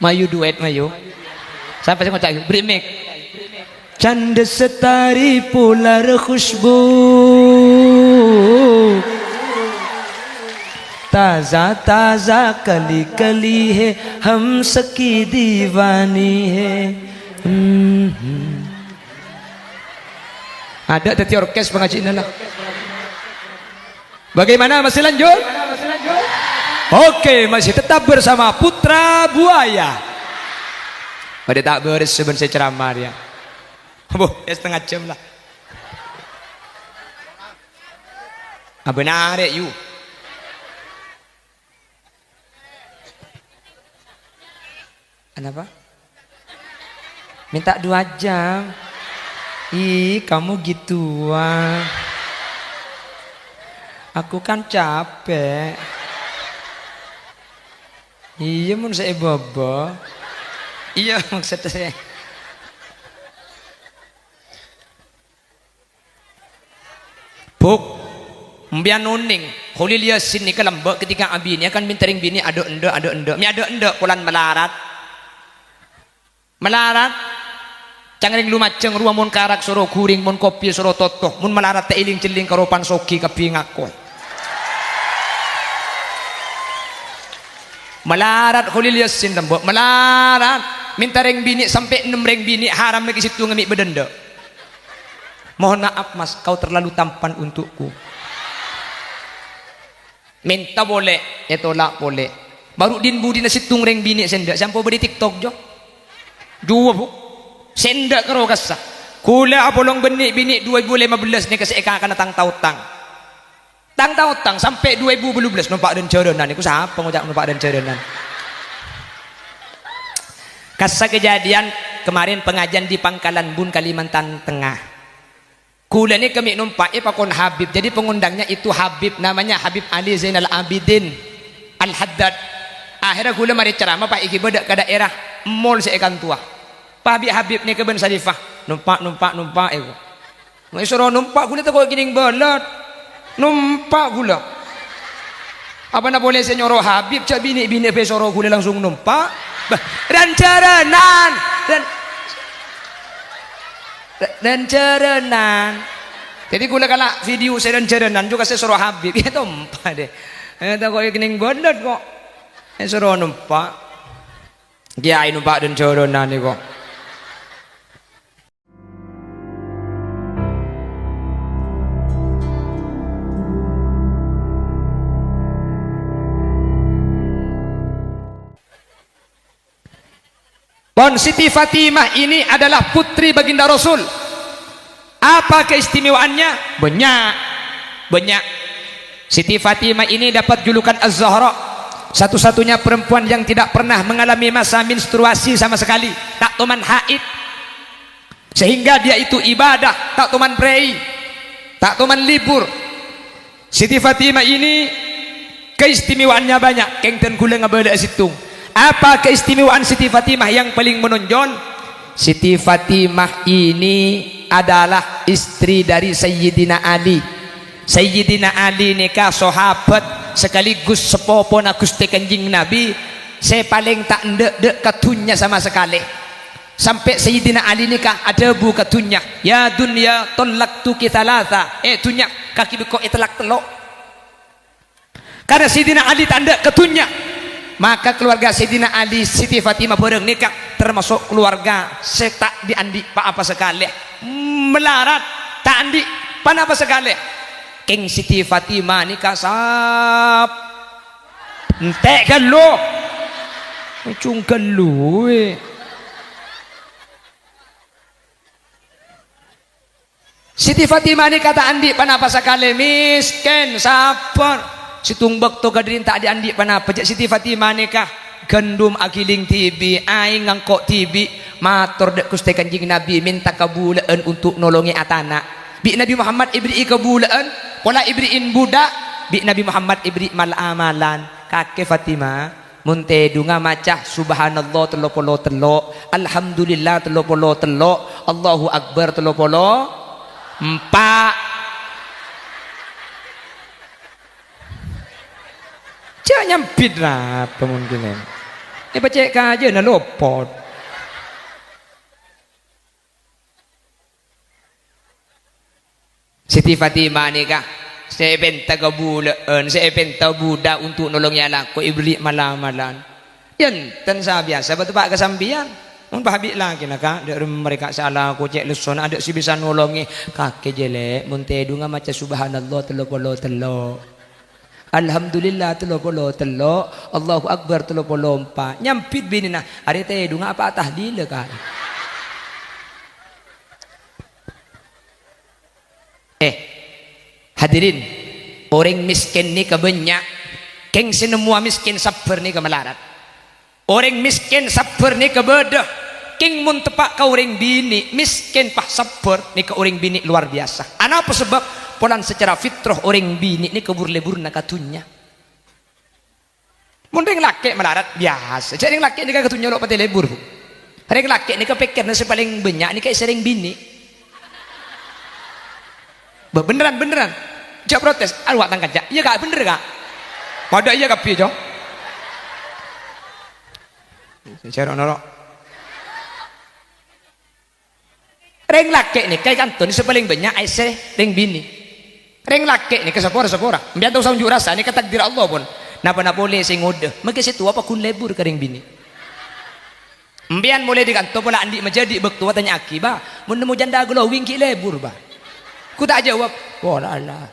Mayu duet Mayu. Siapa sih ngocak? Beri mic. Chand setari polar khushbu ताजा ताजा कली कली है हम सकी दीवानी है. Ada tadi orkes pengaji ini lah. Bagaimana masih lanjut? Oke, masih tetap bersama Putra Buaya. Pada tak beres sebenarnya saya ceramah ya. Ya setengah jam lah. Benar ya you. Kenapa? Minta 2 jam. Ih, kamu gituan. Aku kan capek. Iya, mun saya bobo. Iya, maksud saya. Buk, mbian nuning. Khulil Yasin ni kelembek ketika abi ni akan mintering bini ado endo. Mi ado endo kulan melarat. Melarat cangring lumaceng ruang mun karak soro guring mun kopi soro totoh mun melarat teiling celing karopan soki kapingako. Melarat Khulil Yasin tembok melarat minta reng bini sampai 6 reng bini haram lagi situ ngemik bedenda. Mohon maaf mas, kau terlalu tampan untukku. Minta boleh, ya tolak boleh. Baru din budi na situng reng bini sendak sampai beri TikTok jo. Dua bu sendak karo kasa kula apolong benik bini 2015 ni kasi eka akan tang tautang sampai 2012 numpak dan jodonan iku siapa ngajak numpak dan jodonan kasa kejadian kemarin pengajian di Pangkalan Bun Kalimantan Tengah. Kula ni kami numpak pakon Habib, jadi pengundangnya itu Habib, namanya Habib Ali Zainal Abidin Al-Haddad. Akhirnya kula mari ceramah pak iki bedak ke daerah mall seekan tua. Pak Habib ni ke Ben Sarifah numpak iku. Ngai suruh numpak gula tak kau gining belat. Numpak gula. Apa nak boleh saya nyuruh Habib cak bini pe suruh gula langsung numpak. Dan cerenan dan cerenan. Jadi gula kalau video saya dan cerenan juga saya suruh Habib ya numpak deh. Tak kau gining belat kok. Saya suruh numpak. Kiai numpak dan cerenan ni kok. Bon Siti Fatimah ini adalah putri baginda Rasul. Apa keistimewaannya? Banyak. Siti Fatimah ini dapat julukan Az-Zahra, satu-satunya perempuan yang tidak pernah mengalami masa menstruasi sama sekali, tak toman haid, sehingga dia itu ibadah, tak toman prei, tak toman libur. Siti Fatimah ini keistimewaannya banyak. Kengten kula ngabada situng. Apa keistimewaan Siti Fatimah yang paling menonjol? Siti Fatimah ini adalah istri dari Sayyidina Ali. Sayyidina Ali nikah sahabat sekaligus sepopo na Gusti Kanjeng Nabi. Saya paling tak ndek katunya sama sekali. Sampai Sayyidina Ali nikah ada bu katunya. Ya dunya tallaqtuki thalatha. Dunya kaki beko itlak telok. Karena Sayyidina Ali tak ndek katunya. Maka keluarga Sayyidina Ali Siti Fatimah bareng nikah termasuk keluarga setak diandi apa sekali melarat tak andi pan apa sekali King Siti Fatimah nikah sap entek galo cung galo Siti Fatimah nikah tak andi pan apa sekali miskin sabar situng bakto kadrin tak diandi pana pejak Siti Fatimah nikah gandum agiling tibi aing ngangkok tibi matur dek Gusti Kanjeng Nabi minta kabulaan untuk nolongi atana bi Nabi Muhammad ibri kabulaan pola ibriin budak bi Nabi Muhammad ibri mal amalan kakek Fatimah munte dunga macah subhanallah telopolo telok alhamdulillah telopolo telok Allahu akbar telopolo empat. Jangan nyempit lah kemungkinan. Ini pecek aja na lopot. Siti Fatimah ni kah, saya benta kebulaan, saya benta budak untuk nolongnya laku iblis malam-malam. Yan, tan sa biasa betul pak kesambian. Mun pahabik lagi nak dari mereka salah aku cek leson ada si bisa nolongi kakek jelek mun tedu macam subhanallah telo. Alhamdulillah telo. Allahu akbar telo empat. Nyampit bini nah hari tedu apa tahlil kan. Hadirin, orang miskin ni kebanyak, keng semua miskin sabar ni kemelarat. Orang miskin sabar ni kebedah, keng mun tepak ka orang bini miskin pah sabar ni ke orang bini luar biasa. Apa sebab? Polan secara fitrah orang bini ni kebur-lebur nak katunya. Mun ring laki melarat biasa, jadi ring laki ni katunya lo pati lebur. Ring laki ni kepikir nasi paling banyak ni kayak sering bini. Beneran jak protes awak tangkat jak iya kak bener kak pada iya kak piye jo cara norok reng laki ni kayak kantun sepaling banyak aise reng bini reng laki ni kesapora mbiar tau unjuk rasa ni ketakdir Allah pun napa boleh sing ngode maka situ apa kun lebur ke reng bini mbiar mulai di kantor pola andi menjadi bektua tanya akibat mun nemu janda glowing ki lebur ba ku tak jawab wala Allah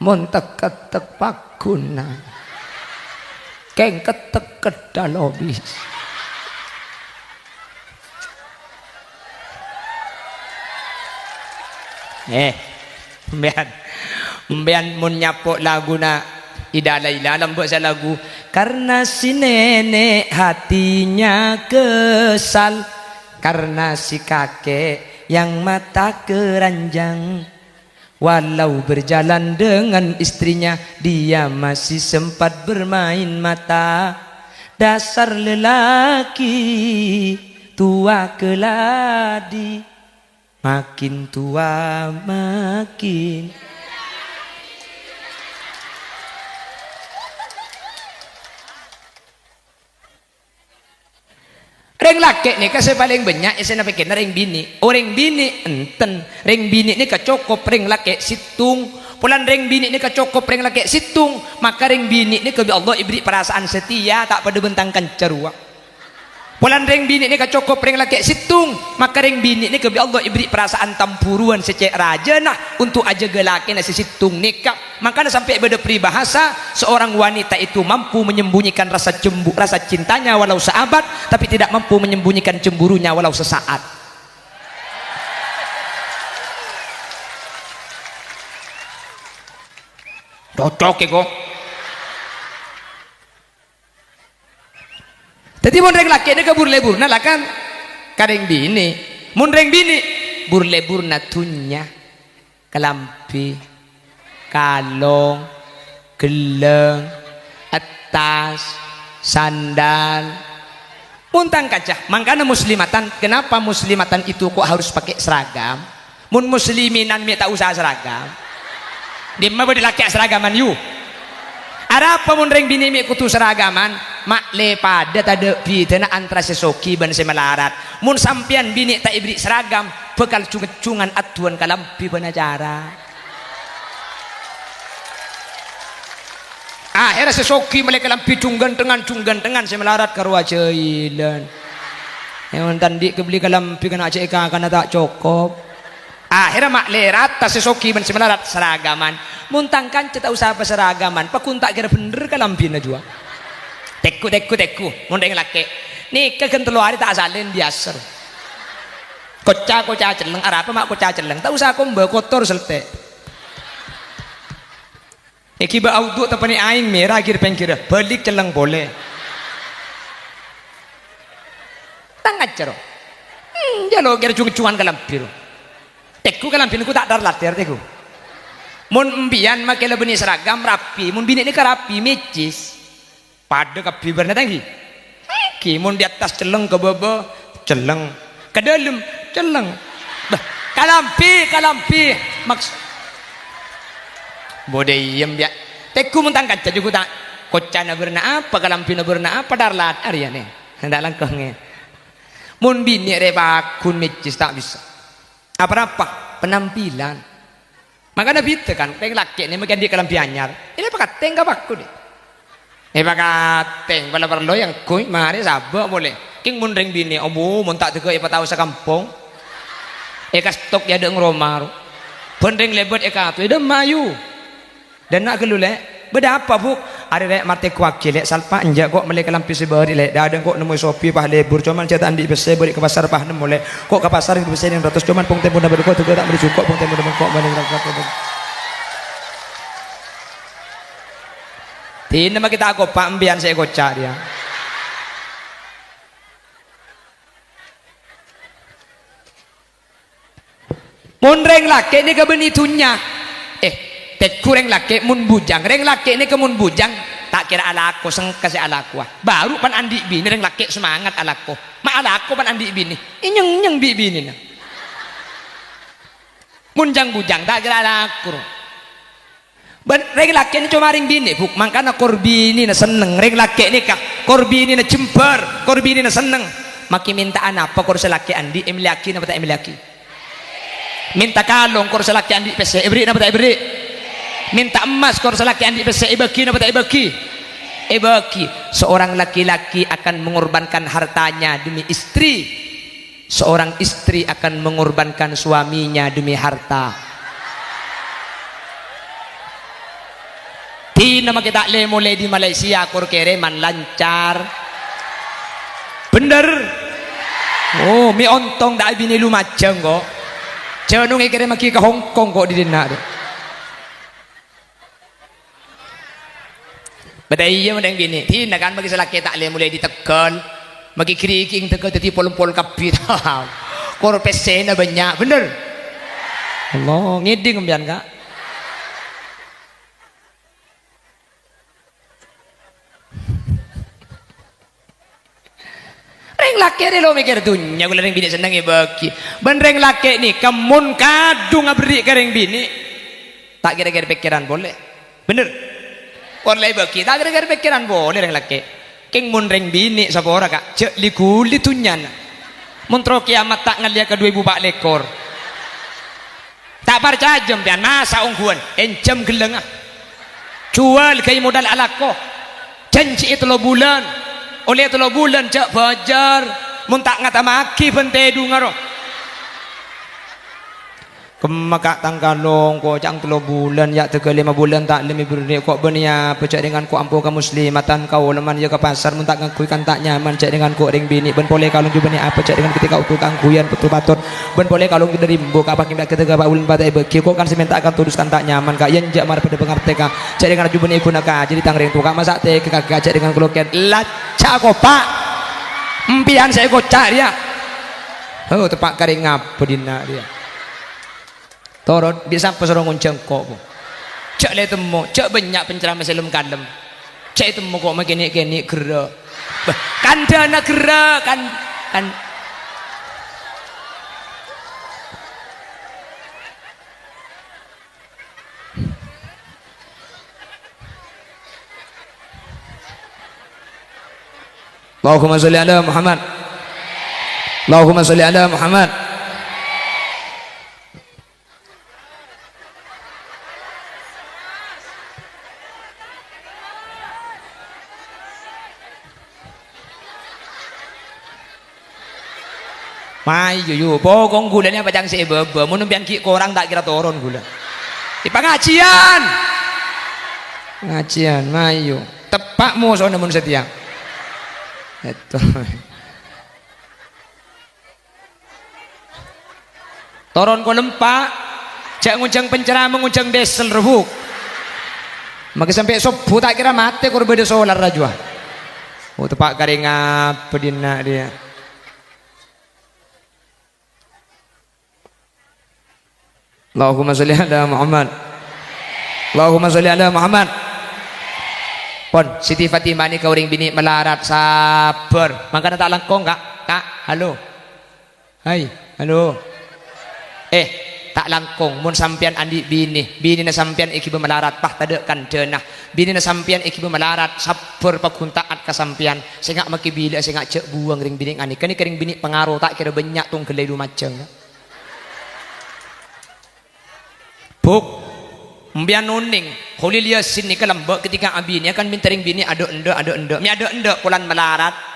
mun tek pakuna keng ketek kedalobis mbian mun nyapok laguna Ida Laila lambok saya lagu karena si nenek hatinya kesal karena si kakek yang mata keranjang walau berjalan dengan istrinya dia masih sempat bermain mata dasar lelaki tua keladi makin tua makin reng laki ni kasi paling banyak isa napikir na reng bini orang bini enten reng bini ni kacokop reng laki situng pulan reng bini ni kacokop reng laki situng maka reng bini ni kebi Allah ibri perasaan setia tak pada bentangkan cerua pulan reng bini ni kacokop reng laki situng maka reng bini ni kebi Allah ibri perasaan tampuruan secek raja nah untuk aja gelaki nasi situng nikah maka sampai beda peribahasa seorang wanita itu mampu menyembunyikan rasa cintanya walau seabad tapi tidak mampu menyembunyikan cemburunya walau sesaat. Cocok kok. Jadi mun reng laki ni kabur lebur nah lah kan kareng bini mun reng bini bur lebur natunya kelampi kalong geleng atas sandal muntang kaca makanya muslimatan kenapa muslimatan itu kok harus pakai seragam mun musliminan mi tak usah seragam dia mah bodi laki seragaman you ada apa mun reng bini mi kutu seragaman mak le pada tada pidana antara sesoki ban semelarat mun sampian bini tak ibri seragam bekal cungan atuan kalampi penajara akhirnya sesoki mereka lampi cunggan dengan semelarat karua cailan yang tandi kebeli kalampi kena cek karena tak cukup akhirnya mak lerat tas sesoki ban semelarat seragaman muntangkan cita usaha seragaman pakun tak kira bener kalampi na jua teku mundeng laki nih kegen telu hari tak asalin biasa kocak celeng apa mak kocak celeng tak usah aku mbak kotor selte iki ba audu tapani aing merah kir pengkira balik celeng boleh tangat cero jalo kira cungan kalampir teku kalampir ku tak dar latir teku mun mbian make lebeni seragam rapi mun bini ni rapi mecis pada kapi berna tanggi ki mun di atas celeng ke bawah celeng ke dalam celeng bah kalampi maks bodeyem dia Teku mentang kaca juga tak kocana berna apa kalampina berna apa darlat Arya nih hendak langkahnya mun bini rebakun mecis tak bisa apa penampilan makanya bita kan teng laki nih makin dia kalampi anyar ini pakai teng gak baku deh pakai teng bala perlo yang kuy mari sabak boleh king mun ring bini obu mun tak tega ipa tahu sa kampung eka stok ya deng romar pendeng lebet eka tu ida mayu dan nak gelule beda apa bu ada rek mate kuak lek salpa anja kok melek lampi sebari lek dah ada kok nemu sopi pah lebur cuman cetak andi bese beri ke pasar pah nemu lek kok ke pasar ke bese yang 100 cuman pung tempo dah berko tu tak beri cukup pung tempo dah kok banding rakat tin nama kita aku pak ambian saya kocak dia mun reng laki ni kebeni tunya tek kurang laki mun bujang reng laki ni kemun bujang tak kira alaku seng kasih alaku baru pan andi bini reng laki semangat alaku ma alaku pan andi bini inyeng bini na mun jang bujang tak kira alaku reng laki ni cuma ring bini buk makana korbini na seneng reng laki ni kah korbini na cemper korbini na seneng maki minta apa kor selaki andi emliaki na bata emliaki minta kalong kor selaki andi pese ibri na bata ibri minta emas kor selaki andi pese ibaki na bata ibaki seorang laki-laki akan mengorbankan hartanya demi istri seorang istri akan mengorbankan suaminya demi harta di nama kita le mulai di Malaysia kor kereman lancar bener oh mi ontong dak bini lu macam kok jangan ngekere maki ke Hong Kong kok di dina tu badai iya mendeng bini tina kan bagi selaki tak le mulai ditekan bagi keriking tekan teti pol-pol kapit kor pesena banyak bener Allah ngiding ambian kak reng laki ni lo mikir dunya gula reng bini senang bagi ben reng laki ni kemun kadu ngaberi ke reng bini tak kira-kira pikiran boleh bener boleh bagi tak kira-kira pikiran boleh reng laki king mun reng bini sapora kak cek likuli tunyan mun tro kiamat tak ngalia ke 2000 bak lekor tak percaya jem pian masa ungguan encem geleng jual kaya modal alako janji itu lo bulan oleh itu lo bulan cak fajar mun tak ngata maki pentedu ngaro kemakak tangkalong ko cang 3 bulan ya tega 5 bulan tak lemi beri kok benia pecak dengan ko ampo ka muslimatan kau leman ya ke pasar mun tak ngakui kan tak nyaman cak dengan ko ring bini ben boleh kalung juga ni apa cak dengan ketika utul kangkuyan betul batur ben boleh kalung dari mbok apa kita ketika ba ulun batai beki kok kan seminta akan tuduskan tak nyaman kak yen jak mar pada pengerti ka cak dengan juga ni guna ka jadi tangring tu kak masak teh kakak cak dengan kloken laca ko pak empian saya kocak dia oh tepak karing ngapa dina dia torot bisa pesorong nguncang kok cak le temu cak banyak penceramah selum kalem cak temu kok makin kini gerak kandana gerak kan Allahumma sholli ala Muhammad Allahumma sholli ala Muhammad mai yo pokong gulanya pacang si bebe mun pian ki korang tak kira turun gula di pengajian mayu tepakmu sono mun setia itu turun ko lempak jak nguncang penceramah menguncang desel rebuk maka sampai subuh tak kira mati kor beda solar rajwa oh tepak karing apa dina dia Allahumma sholli ala Muhammad Allahumma sholli ala Muhammad pon Siti Fatimah ni kau ring bini melarat sabar makanya tak langkong kak halo hai halo tak langkung mun sampean andi bini na sampean iki melarat pah tadekan denah bini na sampean iki melarat sabar pakuntaat ka sampean sehingga maki bila sehingga cek buang ring bini ani kani kering bini pengaruh tak kira banyak tung gelai lumaceng buk mbian nuning holil yasin ni kalambak ketika abini akan minta ring bini ado endo mi ado endo pulan melarat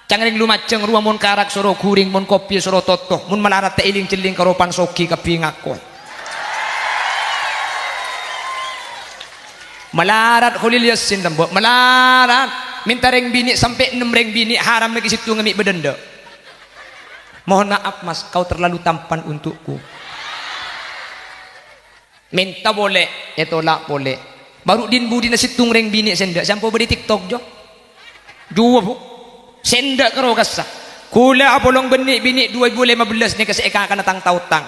jangan ring lumaceng ruang mun karak soro kuring mun kopi soro toto mun melarat teiling celing karopan soki kapingako melarat holil yasin lembok melarat minta ring bini sampai 6 ring bini haram lagi situ ngemik bedenda mohon maaf mas kau terlalu tampan untukku minta boleh tolak boleh baru din budi na situng ring bini senda sampo beri tiktok jo dua bu sendak karo kasa kula apolong benik bini 2015 ni kasi eka kana tang tautang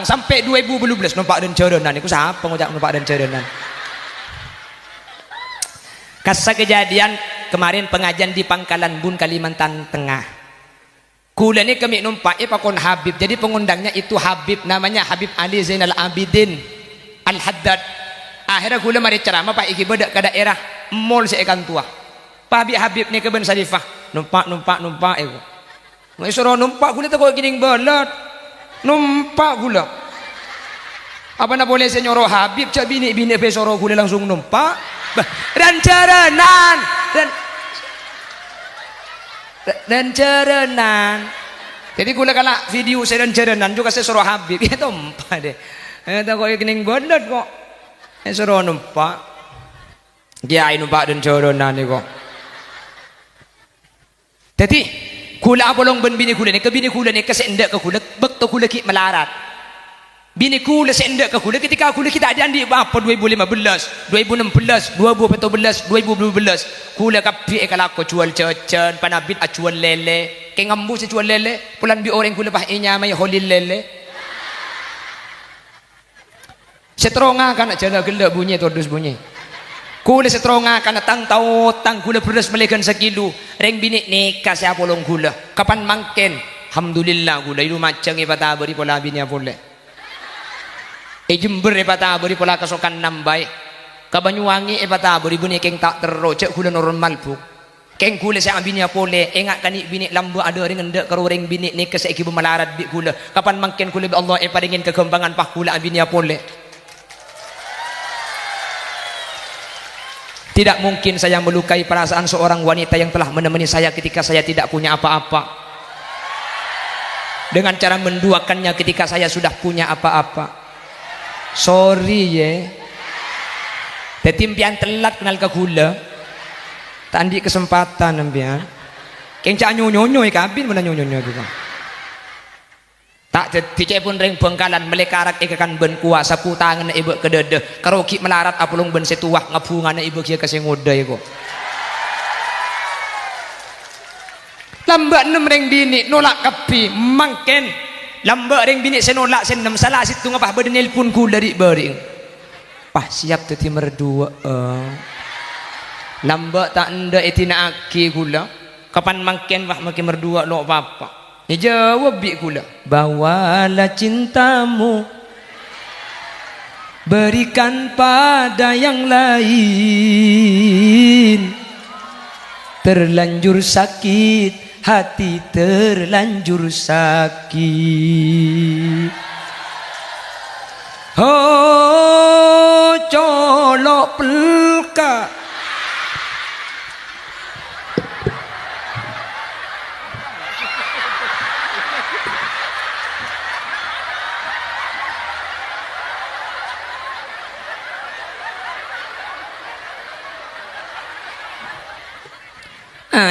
sampai 2012 numpak dan cerenan iku siapa ngojak numpak dan cerenan kasa kejadian kemarin pengajian di Pangkalan Bun Kalimantan Tengah kula ni kami numpak pakon Habib jadi pengundangnya itu Habib namanya Habib Ali Zainal Abidin Al-Haddad akhirnya kula mari ceramah pak iki bedak ke daerah mall si ekan tua Habib ni ke Ben Sarifah numpak iku ngai suruh numpak gula tak kau gining balat numpak gula apa nak boleh saya nyuruh Habib cak bini pe suruh gula langsung numpak dan cerenan jadi gula kala video saya dan cerenan juga saya suruh Habib ya numpak deh tak kau gining balat kok suruh numpak dia numpak dan cerenan ni kok jadi kula apolong ben bini kula ni ke bini kula ni kesendak ke kula bekto kula ki melarat bini kula sendak ke kula ketika kula kita ada andi apa 2015 2016 2017 2012 kula kapi kalako jual cecen panabit acual lele ke ngambu si jual lele pulan bi orang kula pah inya may holil lele setronga kan jana gelak bunyi todus bunyi kula setronga kana tang kula beres melekan sekilo reng bini nikah siapa long kula kapan mangken alhamdulillah kula ilu macang ipata beri pola bini apole Jember ipata beri pola kasokan nambai Kabanyuwangi ipata beri bunyi keng tak terrocek kula normal bu keng kula siapa bini apole engak kani bini lambu ada ring ndak karo reng bini nikah saiki bemalarat bi kula kapan mangken kula bi Allah paringin kekembangan pah kula bini apole tidak mungkin saya melukai perasaan seorang wanita yang telah menemani saya ketika saya tidak punya apa-apa dengan cara menduakannya ketika saya sudah punya apa-apa sorry ye tetimpian telat kenal ke gula tandi kesempatan nampian kencak nyonyo kabin mana nyonyo juga tak dicek pun ring Bengkalan melekarak ikakan ben kuasa putangan ibu kedede karoki melarat apulung ben setuah ngabungan ibu kia kasih ngudai kok lambak 6 ring bini nolak kapi mangken lambak ring bini senolak senem salah situ ngapah bedenil pun ku dari bering pah siap teti merdua lambak tak enda etina aki gula kapan mangken pah makin merdua lo apa dia jawab bi kula bawalah cintamu berikan pada yang lain terlanjur sakit hati terlanjur sakit oh colok pelka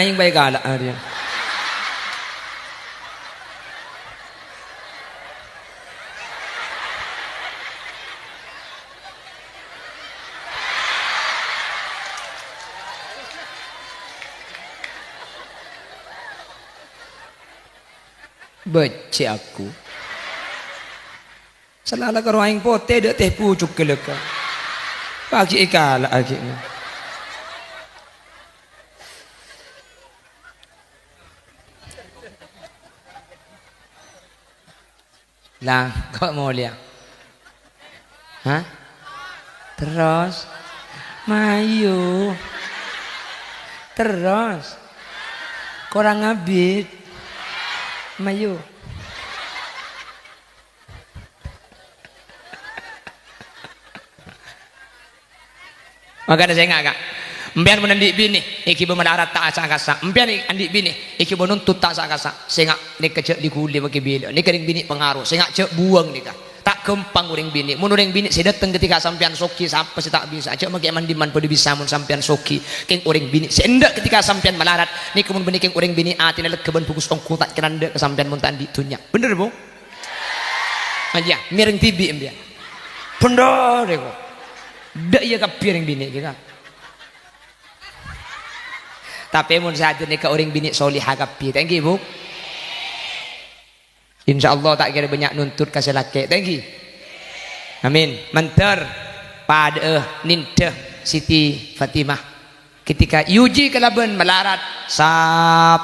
yang baik galak dia Beci aku. Selalu karo aing pote dek teh pucuk keleka. Pagi ikala lagi. Lah, kok mulia? Hah? Terus mayu. Terus kurang ngabit. Mayu. Makanya saya enggak. Empian menandik bini, iki bermelarat tak asa-asa. Empian andik bini, iki menuntut tak asa-asa. Saya enggak ni kecek di kuli bagi bini. Ni kering bini pengaruh. Saya enggak cek buang ni kah. Tak kempang orang bini. Mun orang bini saya datang ketika sampean soki sampai saya tak bisa. Cek magi mandiman pada bisa mun sampean soki. Keng orang bini. Saya endak ketika sampean melarat. Ni kemun bini keng orang bini ati nak keben pugus ongku tak keranda ke sampean mun tandi tunya. Bener bu? Aja miring tibi embian. Bener deh kok. Dak iya kapir yang bini kita. Tapi mun saja ni ke orang bini solihah kapir. Thank you bu. InsyaAllah tak kira banyak nuntut kasih laki. Thank you. Amin. Mentar pada ninta Siti Fatimah ketika yuji kelaban melarat sap.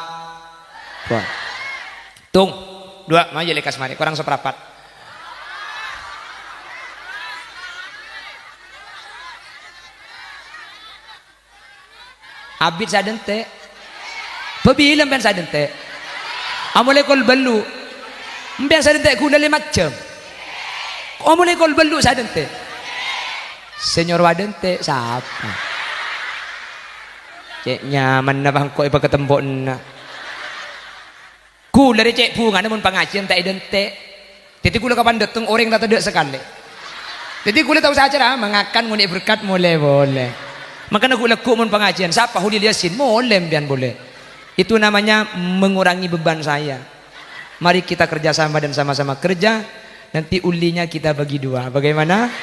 Tung dua maju lekas mari kurang seperapat. Abid sadente pebilam ben sadente amole kol belu mben sadente guna le macam amole kol belu sadente senyor wadente siapa cek nyaman na bangko iba ketembok na ku dari cek bunga namun pengajian tak idente jadi kula kapan datang orang tak ada sekali jadi kula tahu saja mengakan nguni berkat mulai boleh. Makanya aku lekuk mun pengajian. Siapa Hudil Yasin? Boleh bian boleh. Itu namanya mengurangi beban saya. Mari kita kerjasama dan sama-sama kerja. Nanti ulinya kita bagi dua. Bagaimana?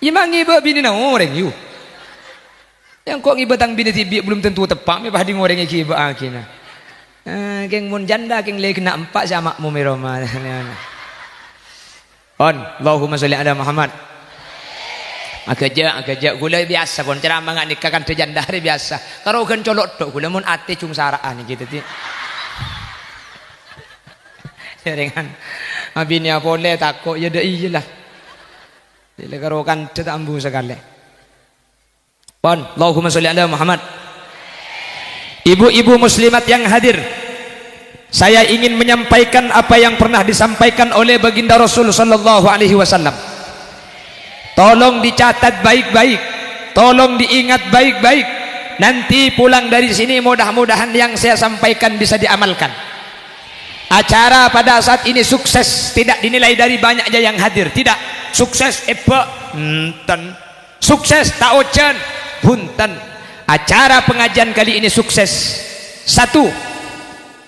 Imang iba bini na orang yu. Yang kok ngiba tang bini tibi belum tentu tepak. Me bahdi ngoreng iki iba akina. Keng mun janda keng le kena empat sama mu miroma. On, Allahumma sholli ala Muhammad. Agaja gula biasa kon ceramah ngak nikah kan janda hari biasa. Karo kan colok tok gula mun ate cung saraan gitu ti. Serengan. Abini apa le takok ya dak iyalah. Dikarokan cetak ambu sekali. Pon, Allahumma sholli ala Muhammad. Ibu-ibu muslimat yang hadir, saya ingin menyampaikan apa yang pernah disampaikan oleh baginda Rasul sallallahu alaihi wasallam. Tolong dicatat baik-baik, tolong diingat baik-baik. Nanti pulang dari sini mudah-mudahan yang saya sampaikan bisa diamalkan. Acara pada saat ini sukses tidak dinilai dari banyaknya yang hadir, tidak. Sukses punten, sukses taocan punten. Acara pengajian kali ini sukses. Satu,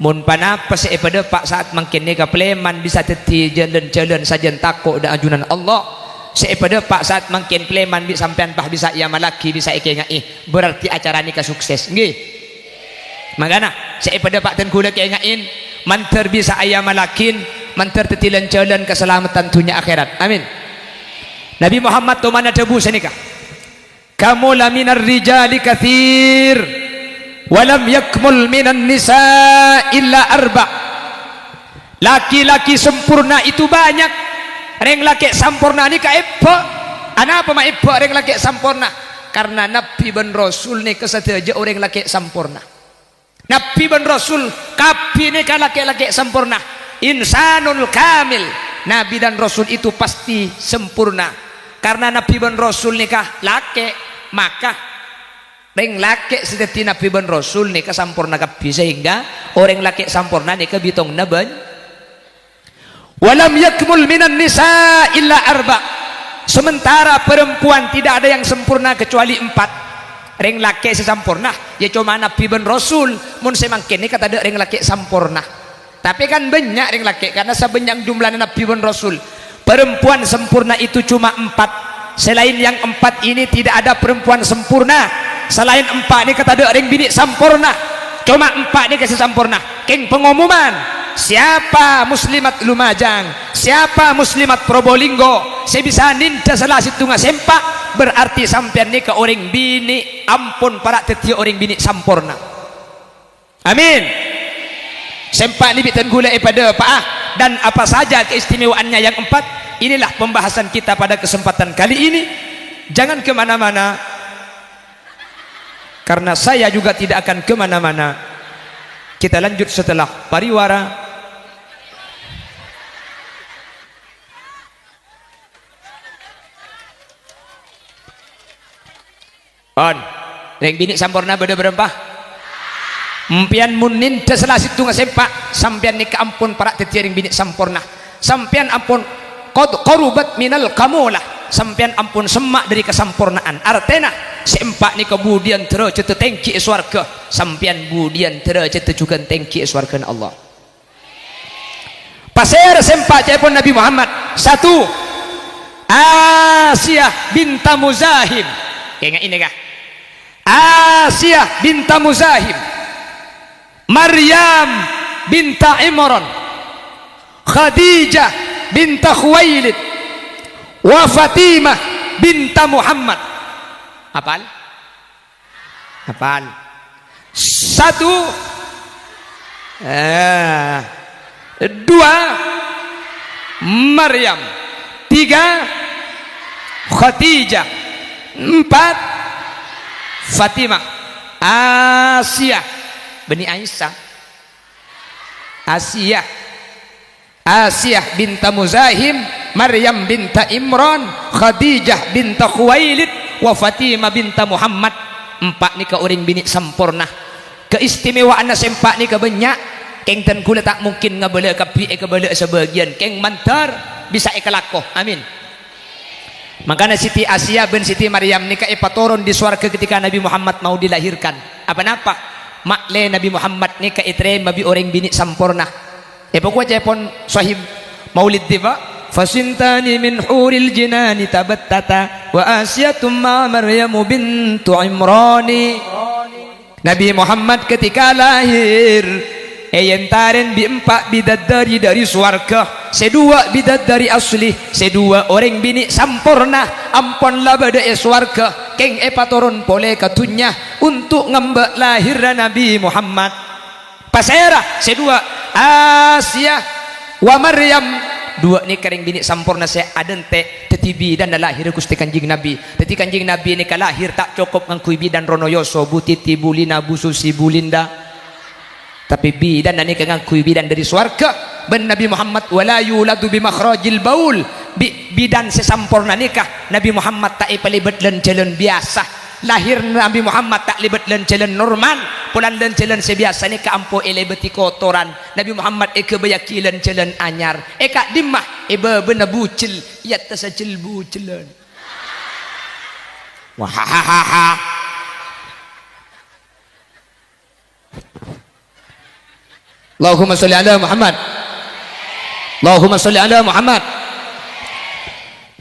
mun panapas pada pak saat makin nega pleman bisa teti jalan-jalan saja takut dan ajunan Allah. Sepada pak saat makin pleman bisa sampean pah bisa ia malaki bisa ikengai berarti acara nikah sukses. Nggih. Magana sepada pak ten kula kengain manter bisa ayam malakin manter tetilan jalan keselamatan dunia akhirat. Amin. Nabi Muhammad tu mana debu senikah. Kamu la minar rijali kathir walam yakmul minan nisa illa arba. Laki-laki sempurna itu banyak. Reng laki sempurna ni ka eppa. Anapa ma eppa reng laki sempurna? Karena Nabi dan Rasul ni kesedaja orang laki sempurna. Nabi dan Rasul kapi ni ka laki-laki sempurna. Insanul kamil. Nabi dan Rasul itu pasti sempurna. Karena Nabi dan Rasul nikah laki, maka Reng laki seperti Nabi ben Rasul nika sampurna kabeh sehingga orang laki sampurna nika bitong naban. Walam yakmul minan nisa illa arba. Sementara perempuan tidak ada yang sempurna kecuali 4. Reng laki sesampurna ya cuma Nabi ben Rasul. Mun semangkin nika ada reng laki sampurna. Tapi kan banyak reng laki karena sebanyak jumlahnya Nabi ben Rasul. Perempuan sempurna itu cuma 4. Selain yang 4 ini tidak ada perempuan sempurna. Selain 4 ini kata ada orang bini sempurna. Cuma 4 ini kasih sempurna. Keng pengumuman, siapa muslimat Lumajang, siapa muslimat Probolinggo, saya bisa ninja salah situ sempak, berarti sampean ini ke orang bini ampun para teti orang bini sempurna. Amin. Sempak ini bitan gula pada paah. Dan apa saja keistimewaannya yang 4. Inilah pembahasan kita pada kesempatan kali ini. Jangan kemana-mana, karena saya juga tidak akan kemana-mana. Kita lanjut setelah pariwara. On yang bini sampurna beda berempah empian munin deselasit tunga sempak sampian nikah ampun para tetiring bini sampurna sampian ampun korubat minal kamulah sampian ampun semak dari kesempurnaan artena sempak ni kemudian terus cetu tengki swarga sampian budian terus cetu juga tengki swarga Allah pasir sempak cepon Nabi Muhammad 1 Asiyah binta Muzahim kayak ini kah Asiyah binta Muzahim Maryam binta Imran Khadijah binta Khuwailid wa Fatimah binta Muhammad. Hafal? Hafal. 1 2 Maryam 3 Khadijah 4 Fatimah Asiyah Bani Aisyah Asiyah binta Muzahim Maryam binta Imran Khadijah binta Khuwailid wa Fatimah binta Muhammad 4 ni ka uring bini sempurna keistimewaan na sempak ni ka banyak keng tan kula tak mungkin ngabala kapi kabala sebagian keng mantar bisa ikalako amin. Makanya Siti Asia bin Siti Maryam nikah turun di swarga ketika Nabi Muhammad mau dilahirkan apa-apa makle Nabi Muhammad nikah itre mabi orang bini sempurna pokoknya pun sahib maulid tiba fasintani min huril jinani tabattata wa asyatum ma Maryamu bintu Imrani Nabi Muhammad ketika lahir yentaren bi 4 bidadari dari swarga sedua bidadari asli sedua orang bini sempurna ampun labada swarga keng turun pole katunya untuk ngembak lahir Nabi Muhammad pasera sedua Asia wa Maryam 2 ni kering bini sempurna saya adente tetibi dan lahir Gusti Kanjeng Nabi teti Kanjeng Nabi ni kalahir tak cukup ngangkui bidan ronoyoso butiti bulina bususi bulinda tapi bidan nani ngangkui bidan dari swarga ben Nabi Muhammad wala yuladu bi makhrajil baul bidan sesampurna nikah Nabi Muhammad tak ipalibet len jalan biasa lahir Nabi Muhammad tak libet len jalan normal pulan len jalan sebiasa nikah ampo elebeti kotoran Nabi Muhammad bayaki len jalan anyar kak dimah bena bucil yatta sajil bucilan wahahaha Allahumma sholli ala Muhammad Allahumma sholli ala Muhammad.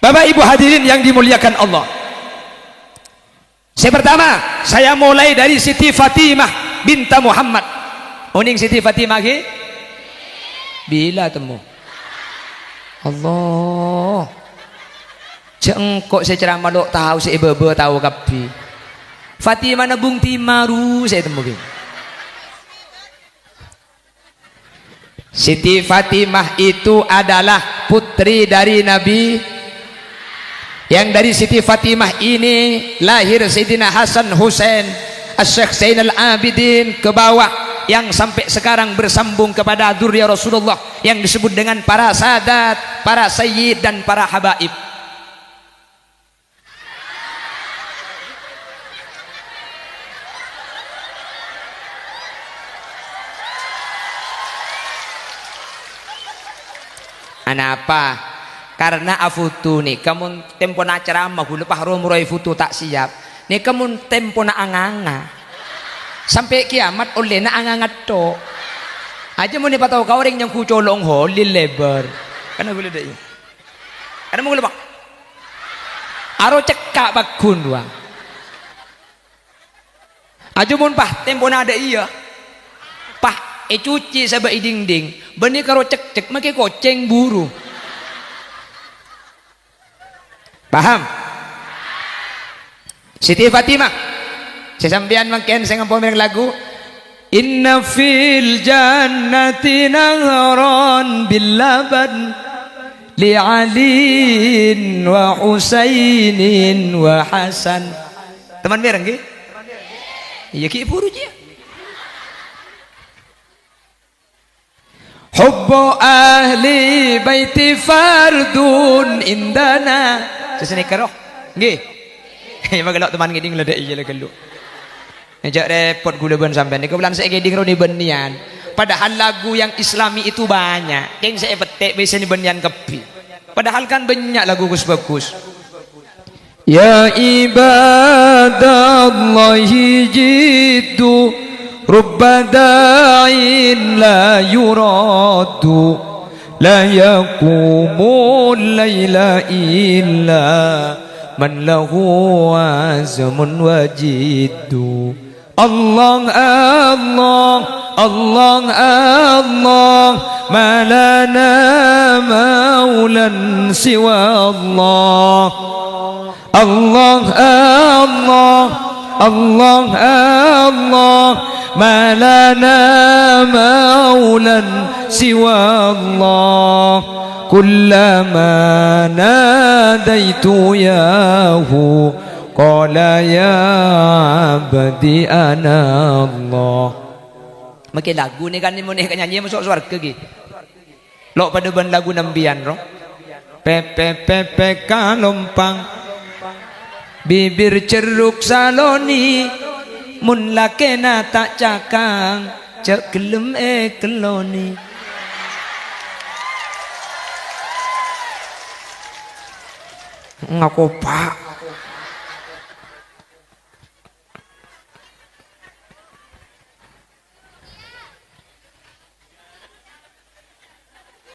Bapak Ibu hadirin yang dimuliakan Allah, saya pertama saya mulai dari Siti Fatimah binta Muhammad. Uning Siti Fatimah ke bila temu Allah cengkok saya ceramah dok tahu saya bebe tahu kapi Fatimah nabung timaru saya temu ke Siti Fatimah itu adalah putri dari Nabi yang dari Siti Fatimah ini lahir Sayyidina Hasan Hussein Asy-Syaikh Zainal Abidin ke bawah yang sampai sekarang bersambung kepada dzurriyyah Rasulullah yang disebut dengan para sadat, para sayyid dan para habaib. Anapa? Karena afutu nih kamu tempo na ceramah lepas romurai futu tak siap nih kamu tempo na anganga sampai kiamat oleh na angangat to aja mau nih patau kau orang yang ku colong ho lebar karena boleh deh karena mau lepak aro cekak bakun wa aja mun pah tempo na ada iya pah cuci sabai ding benih karo cek make koceng buru. Paham? Siti Fatimah sesambian mangken saya ngampun lagu inna fil jannati nahran bil laban li alin wa husainin wa hasan teman mereng nggih iya ki buru dia hubbu ahli baiti fardun indana sesini karo nggih ya magelok teman ngiding ledek iya legeluk ngejak repot gula ben sampean niku bulan saya ngiding roni benian padahal lagu yang islami itu banyak yang saya petik biasa ni benian kepi padahal kan banyak lagu bagus ya ibadallahi jiddu rubba da'in la yuradu la yaqumul laila illa man lahu azmun wajiddu Allah Allah Allah Allah ma lana maulan siwa Allah Allah Allah Allah Allah ma lana maulan siwa Allah kullama nadaitu yahu qala ya abdi ana Allah make lagu ni kan ni moneh nyanyi masuk surga ge lok pada ban lagu nambian ro pepe pepe kalompang bibir ceruk saloni mun lakena tak cakang cek gelem keloni ngaku pak